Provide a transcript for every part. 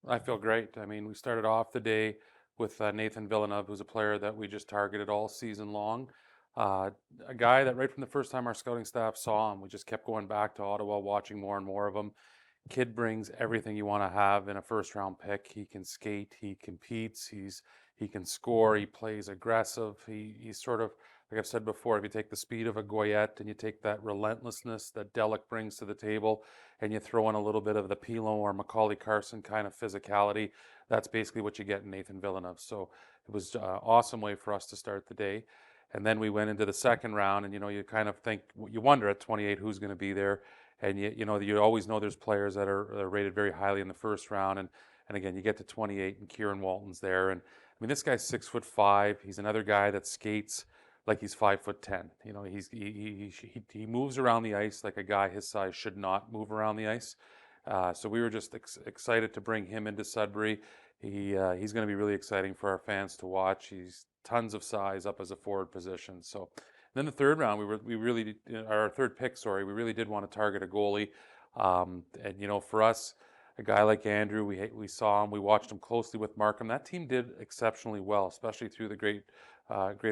I feel great. I mean, we started off the day with Nathan Villeneuve, who's a player that we just targeted all season long. Uh, a guy that right from the first time our scouting staff saw him, we just kept going back to Ottawa, watching more and more of him. Kid brings everything you want to have in a first round pick. He can skate, he competes, he can score, he plays aggressive. He's sort of like I've said before, if you take the speed of a Goyette and you take that relentlessness that Delic brings to the table and you throw in a little bit of the Pilon or Macaulay Carson kind of physicality, that's basically what you get in Nathan Villeneuve. So it was an awesome way for us to start the day. And then we went into the second round, and you kind of think, you wonder at 28 who's going to be there, and you always know there's players that are rated very highly in the first round, and again you get to 28 and Kieran Walton's there, and I mean this guy's 6'5". He's another guy that skates like he's 5'10". He moves around the ice like a guy his size should not move around the ice. So we were just excited to bring him into Sudbury. He's going to be really exciting for our fans to watch. He's tons of size up as a forward position. So then the third round, our third pick, sorry, we really did want to target a goalie. And for us, a guy like Andrew, we saw him, we watched him closely with Markham. That team did exceptionally well, especially through the Greater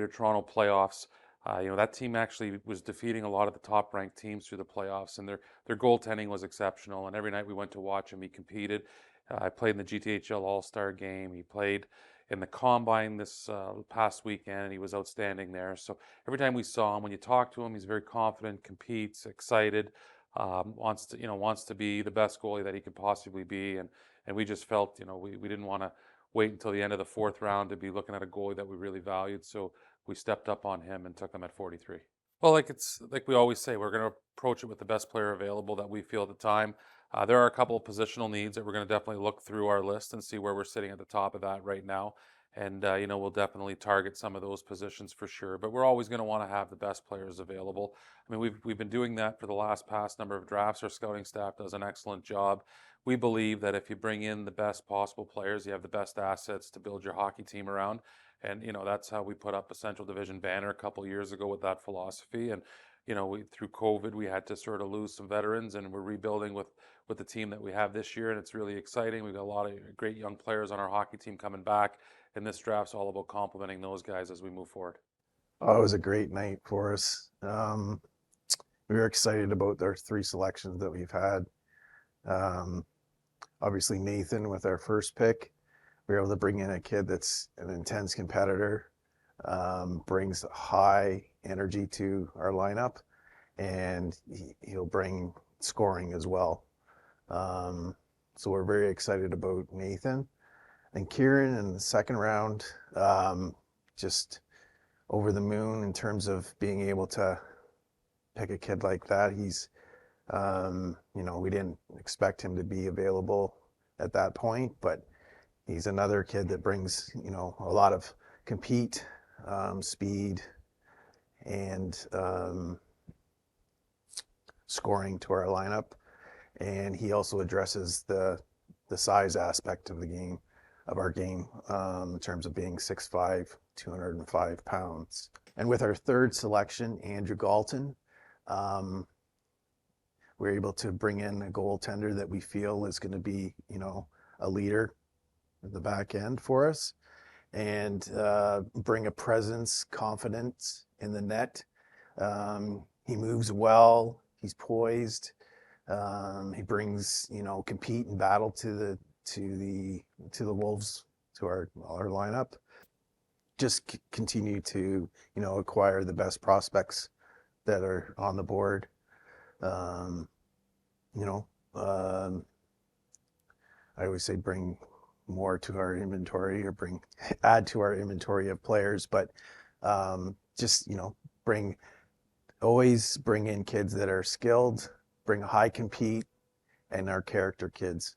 Toronto playoffs. That team actually was defeating a lot of the top-ranked teams through the playoffs, and their goaltending was exceptional. And every night we went to watch him, he competed. I played in the GTHL All-Star game. He played in the Combine this past weekend, and he was outstanding there. So every time we saw him, when you talk to him, he's very confident, competes, excited, wants to be the best goalie that he could possibly be. And we just felt, we didn't want to wait until the end of the fourth round to be looking at a goalie that we really valued. So we stepped up on him and took him at 43. Well, it's like we always say, we're going to approach it with the best player available that we feel at the time. There are a couple of positional needs that we're going to definitely look through our list and see where we're sitting at the top of that right now. And, we'll definitely target some of those positions for sure. But we're always going to want to have the best players available. I mean, we've been doing that for the past number of drafts. Our scouting staff does an excellent job. We believe that if you bring in the best possible players, you have the best assets to build your hockey team around. And, that's how we put up a Central Division banner a couple years ago with that philosophy. And, through COVID, we had to sort of lose some veterans, and we're rebuilding with the team that we have this year. And it's really exciting. We've got a lot of great young players on our hockey team coming back. And this draft's all about complementing those guys as we move forward. Oh, it was a great night for us. We were excited about our three selections that we've had. Um, Obviously, Nathan with our first pick, we were able to bring in a kid that's an intense competitor, brings high energy to our lineup, and he'll bring scoring as well. So we're very excited about Nathan. And Kieran in the second round, just over the moon in terms of being able to pick a kid like that. We didn't expect him to be available at that point, but he's another kid that brings, a lot of compete, speed, and scoring to our lineup. And he also addresses the size aspect of our game, in terms of being 6'5", 205 pounds. And with our third selection, Andrew Galton, we're able to bring in a goaltender that we feel is going to be, a leader at the back end for us, and bring a presence, confidence in the net. He moves well. He's poised. He brings, compete and battle to the Wolves, to our lineup. Just continue to, acquire the best prospects that are on the board. I always say bring more to our inventory, or add to our inventory of players, but just, always bring in kids that are skilled, bring high compete, and our character kids.